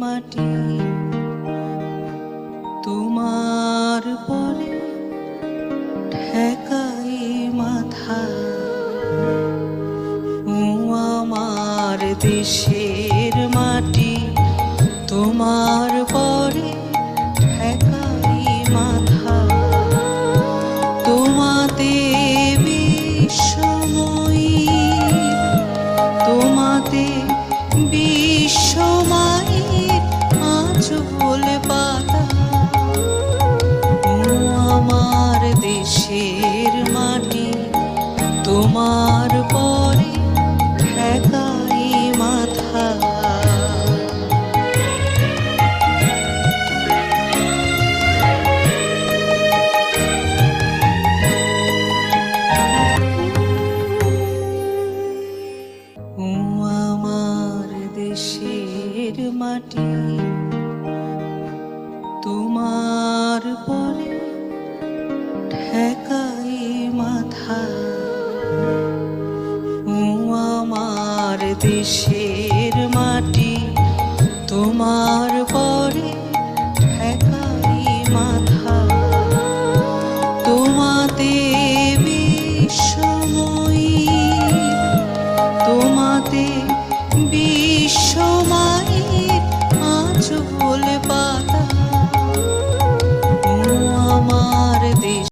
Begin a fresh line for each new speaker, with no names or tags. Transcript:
মাটি তোমার পরে ঠেকাই মাথা। ও আমার দেশের মাটি তোমার পরে ঠেকাই মাথা। তোমাতে বিশ্বময়ী, তোমাতে বিশ্বমায়ের আঁচল পাতা। ও আমার দেশের মাটি তোমার পরে ঠেকাই মাথা। ও আমার দেশের মাটি তোমার পরে ঠেকাই মাথা। ও আমার দেশের মাটি তোমার